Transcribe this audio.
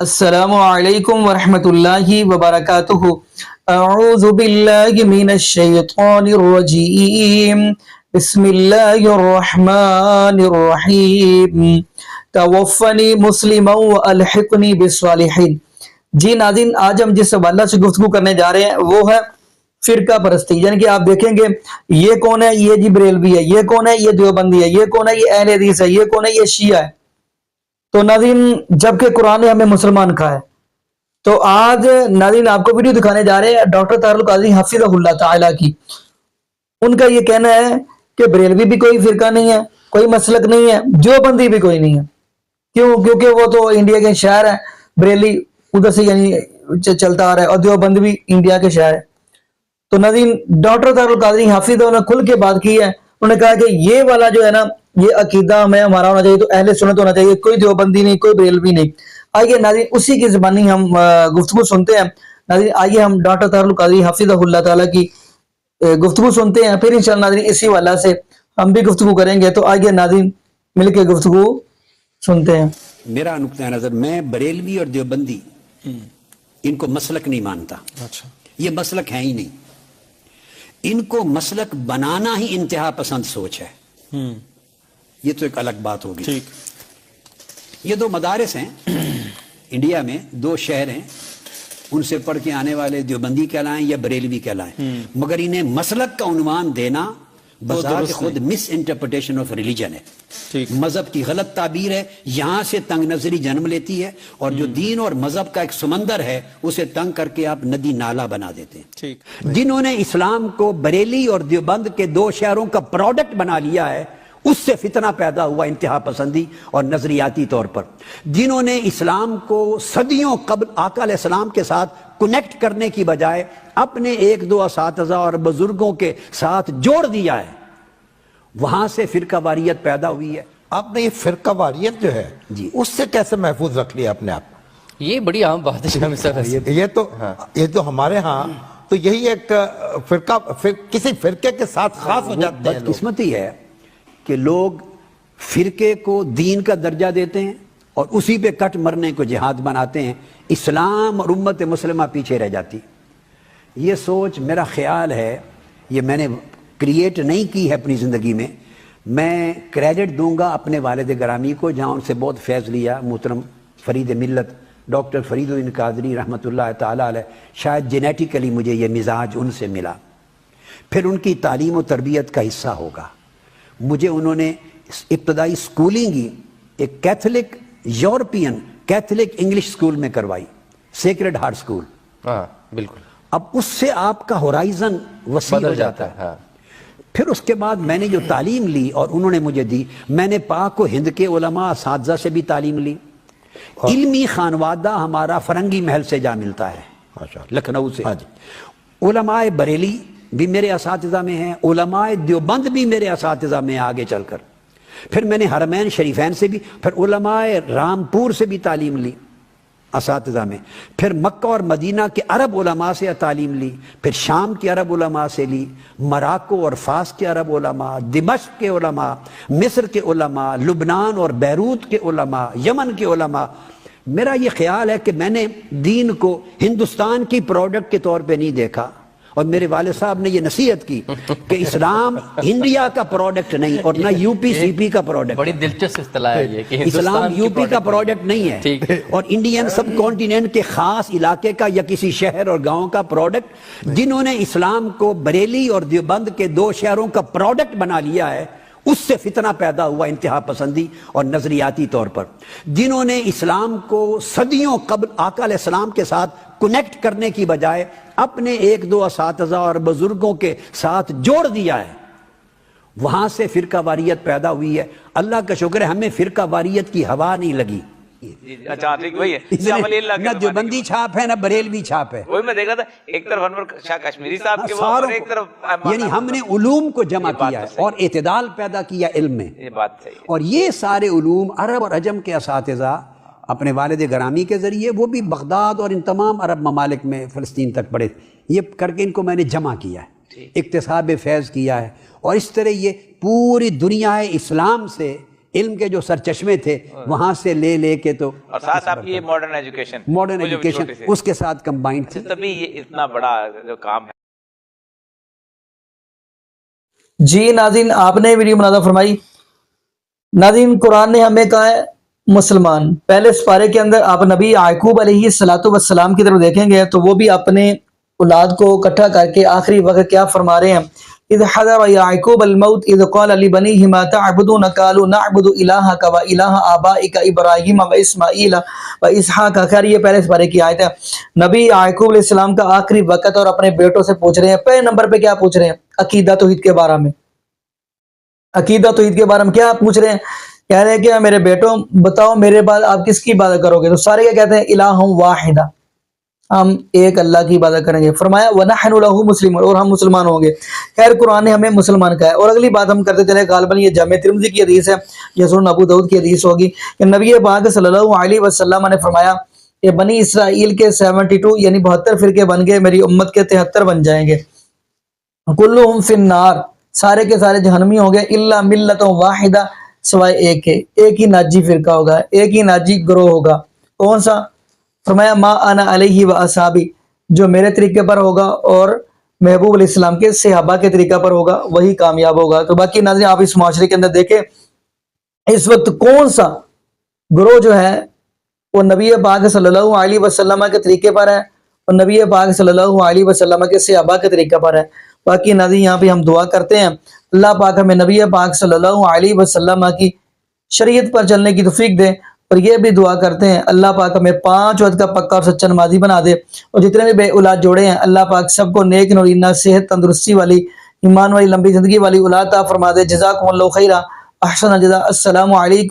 السلام علیکم ورحمۃ اللہ وبرکاتہ۔ اعوذ باللہ من الشیطان الرجیم، بسم اللہ الرحمن الرحیم، توفنی مسلما والحقنی بالصالحین۔ جی ناظرین، آج ہم جس حوالہ سے گفتگو کرنے جا رہے ہیں وہ ہے فرقہ پرستی، یعنی کہ آپ دیکھیں گے یہ کون ہے، یہ جی بریلوی ہے، یہ کون ہے، یہ دیوبندی ہے، یہ کون ہے، یہ اہل حدیث ہے، یہ کون ہے، یہ شیعہ ہے۔ تو ناظرین، جبکہ قرآن نے ہمیں مسلمان کہا ہے، تو آج ناظرین آپ کو ویڈیو دکھانے جا رہے ہیں ڈاکٹر طاہر القادری حفظہ اللہ تعالیٰ کی۔ ان کا یہ کہنا ہے کہ بریلوی بھی کوئی فرقہ نہیں ہے، کوئی مسلک نہیں ہے، دیوبندی بھی کوئی نہیں ہے۔ کیونکہ وہ تو انڈیا کے شہر ہے، بریلی ادھر سے یعنی چلتا آ رہا ہے، اور دیوبند بھی انڈیا کے شہر ہے۔ تو ناظرین، ڈاکٹر طاہر القادری حفظہ اللہ کھل کے بات کی ہے۔ انہوں نے کہا کہ یہ والا جو ہے نا، یہ عقیدہ ہمیں ہمارا ہونا چاہیے، تو اہل سنت ہونا چاہیے، کوئی دیوبندی نہیں، کوئی بریلوی نہیں۔ آئیے ناظرین اسی کی زبانی ہم گفتگو سنتے ہیں۔ ناظرین آئیے ہم ڈاکٹر طاہر القادری حفظہ اللہ تعالیٰ کی گفتگو سنتے ہیں، پھر انشاءاللہ ناظرین اسی والا سے ہم بھی گفتگو کریں گے۔ تو آئیے ناظرین مل کے گفتگو سنتے ہیں۔ میرا نقطہ نظر، میں بریلوی اور دیوبندی ان کو مسلک نہیں مانتا۔ یہ مسلک ہے ہی نہیں، ان کو مسلک بنانا ہی انتہا پسند سوچ ہے۔ یہ تو ایک الگ بات ہوگی۔ یہ دو مدارس ہیں انڈیا میں، دو شہر ہیں، ان سے پڑھ کے آنے والے دیوبندی کہلائیں یا بریلوی کہلائیں، مگر انہیں مسلک کا عنوان دینا بذات خود مس انٹرپریٹیشن آف ریلیجن ہے، مذہب کی غلط تعبیر ہے۔ یہاں سے تنگ نظری جنم لیتی ہے، اور جو دین اور مذہب کا ایک سمندر ہے اسے تنگ کر کے آپ ندی نالا بنا دیتے ہیں۔ جنہوں نے اسلام کو بریلی اور دیوبند کے دو شہروں کا پروڈکٹ بنا لیا ہے، اس سے فتنہ پیدا ہوا انتہا پسندی اور نظریاتی طور پر۔ جنہوں نے اسلام کو صدیوں قبل آقا علیہ السلام کے ساتھ کنیکٹ کرنے کی بجائے اپنے ایک دو اساتذہ اور بزرگوں کے ساتھ جوڑ دیا ہے، وہاں سے فرقہ واریت پیدا ہوئی ہے۔ آپ نے یہ فرقہ واریت جو ہے جی، اس سے کیسے محفوظ رکھ لیا اپنے آپ؟ یہ بڑی عام بات ہے۔ یہ تو ہمارے ہاں تو یہی ایک کسی فرقے کے ساتھ خاص ہو جاتے ہیں۔ بدقسمتی ہے کہ لوگ فرقے کو دین کا درجہ دیتے ہیں اور اسی پہ کٹ مرنے کو جہاد بناتے ہیں، اسلام اور امت مسلمہ پیچھے رہ جاتی۔ یہ سوچ میرا خیال ہے، یہ میں نے کریٹ نہیں کی ہے اپنی زندگی میں۔ میں کریڈٹ دوں گا اپنے والد گرامی کو، جہاں ان سے بہت فیض لیا، محترم فرید ملت ڈاکٹر فرید الدین قادری رحمۃ اللہ تعالیٰ علیہ۔ شاید جینیٹیکلی مجھے یہ مزاج ان سے ملا، پھر ان کی تعلیم و تربیت کا حصہ ہوگا۔ مجھے انہوں نے ابتدائی سکولنگ ہی ایک Catholic European Catholic English school میں کروائی، سیکرڈ ہارٹ سکول۔ بالکل، اب اس سے آپ کا ہورائزن وسیع ہو جاتا ہے۔ پھر اس کے بعد میں نے جو تعلیم لی اور انہوں نے مجھے دی، میں نے پاک و ہند کے علماء اساتذہ سے بھی تعلیم لی۔ علمی خانوادہ ہمارا فرنگی محل سے جا ملتا ہے، لکھنؤ سے۔ علماء بریلی بھی میرے اساتذہ میں ہیں، علماء دیوبند بھی میرے اساتذہ میں آگے چل کر۔ پھر میں نے حرمین شریفین سے بھی، پھر علماء رامپور سے بھی تعلیم لی اساتذہ میں، پھر مکہ اور مدینہ کے عرب علماء سے تعلیم لی، پھر شام کے عرب علماء سے لی، مراکو اور فاس کے عرب علماء، دمشق کے علماء، مصر کے علماء، لبنان اور بیروت کے علماء، یمن کے علماء۔ میرا یہ خیال ہے کہ میں نے دین کو ہندوستان کی پروڈکٹ کے طور پہ نہیں دیکھا، اور میرے والد صاحب نے یہ نصیحت کی کہ اسلام انڈیا کا پروڈکٹ نہیں اور نہ یو پی سی پی کا پروڈکٹ۔ بڑی دلچسپ اصطلاح ہے یہ کہ اسلام یو پی کا پروڈکٹ نہیں ہے، اور انڈین سب کانٹیننٹ کے خاص علاقے کا یا کسی شہر اور گاؤں کا پروڈکٹ۔ جنہوں نے اسلام کو بریلی اور دیوبند کے دو شہروں کا پروڈکٹ بنا لیا ہے، اس سے فتنہ پیدا ہوا انتہا پسندی اور نظریاتی طور پر۔ جنہوں نے اسلام کو صدیوں قبل آقا علیہ السلام کے ساتھ کنیکٹ کرنے کی بجائے اپنے ایک دو اساتذہ اور بزرگوں کے ساتھ جوڑ دیا ہے، وہاں سے فرقہ واریت پیدا ہوئی ہے۔ اللہ کا شکر ہے ہمیں فرقہ واریت کی ہوا نہیں لگی۔ اچھا ٹھیک وہی ہے، نہ دیوبندی چھاپ ہے نہ بریلوی چھاپ ہے۔ وہی میں دیکھ رہا تھا، ایک طرف انور شاہ کشمیری صاحب کے وہ اور ایک طرف یعنی ہم نے علوم کو جمع کیا ہے اور اعتدال پیدا کیا علم میں۔ یہ بات صحیح ہے۔ اور یہ سارے علوم عرب اور عجم کے اساتذہ اپنے والد گرامی کے ذریعے، وہ بھی بغداد اور ان تمام عرب ممالک میں فلسطین تک پڑھے، یہ کر کے ان کو میں نے جمع کیا ہے، اکتساب فیض کیا ہے، اور اس طرح یہ پوری دنیا اسلام سے علم کے جو سرچشمے تھے وہاں سے لے کے تو اور ساتھ آپ یہ ماڈرن ایجوکیشن اس کے ساتھ کمبائنڈ تھی. تبھی یہ اتنا بڑا جو کام ہے. جی ناظرین، آپ نے ویڈیو مناظرہ فرمائی. ناظرین، قرآن نے ہمیں کہا ہے مسلمان. پہلے سپارے کے اندر آپ نبی یعقوب علیہ السلام کی طرف دیکھیں گے تو وہ بھی اپنے اولاد کو اکٹھا کر کے آخری وقت کیا فرما رہے ہیں؟ اذ حضر یعقوب الموت اذ قال لبنیہ ما تعبدون قالوا نعبد الہک و الہ آبائک ابراہیم و اسماعیل و اسحاق. خیر یہ پہلے سپارے کی آیت ہے. نبی یعقوب علیہ السلام کا آخری وقت اور اپنے بیٹوں سے پوچھ رہے ہیں. پہلے نمبر پہ کیا پوچھ رہے ہیں؟ عقیدہ توحید کے بارے میں. عقیدہ توحید کے بارے میں کیا پوچھ رہے ہیں؟ کہہ رہے ہیں کہ میرے بیٹوں بتاؤ میرے بعد آپ کس کی عبادت کرو گے؟ تو سارے کیا کہتے ہیں؟ الہ واحدہ، ہم ایک اللہ کی عبادت کریں گے. فرمایا وَنَحْنُ لَهُ مُسْلِمُونَ، اور ہم مسلمان ہوں گے. خیر قرآن نے ہمیں مسلمان کہا ہے. اور اگلی بات ہم کرتے چلے، غالباً یہ جامع ترمذی کی حدیث ہے یا سنن ابو داؤد کی حدیث ہوگی کہ نبی پاک صلی اللہ علیہ وسلم نے فرمایا کہ بنی اسرائیل کے 72 یعنی 72 فرقے بن گئے، میری امت کے 73 بن جائیں گے. کلہم فی النار، سارے کے سارے جہنمی ہوں گے، الا ملت واحدہ، سوائے ایک کے. ایک ہی ناجی فرقہ ہوگا، ایک ہی ناجی گروہ ہوگا. کون سا؟ فرمایا ما انا علیہ و اصحابی، جو میرے طریقے پر ہوگا اور محبوب علیہ السلام کے صحابہ کے طریقہ پر ہوگا وہی کامیاب ہوگا. تو باقی ناظرین آپ اس معاشرے کے اندر دیکھیں اس وقت کون سا گروہ جو ہے وہ نبی پاک صلی اللہ علیہ وسلم کے طریقے پر ہے اور نبی پاک صلی اللہ علیہ وسلم کے صحابہ کے طریقہ پر ہے. باقی ناظرین یہاں پہ ہم دعا کرتے ہیں اللہ پاک ہمیں نبی پاک صلی اللہ علیہ وسلم کی شریعت پر چلنے کی توفیق دے. اور یہ بھی دعا کرتے ہیں اللہ پاک ہمیں 5 وقت کا پکا اور سچا نمازی بنا دے. اور جتنے بھی بے اولاد جوڑے ہیں اللہ پاک سب کو نیک نورینہ صحت تندرستی والی ایمان والی لمبی زندگی والی اولاد عطا فرما دے. جزاکم اللہ خیرہ، احسن الجزاء. السلام علیکم.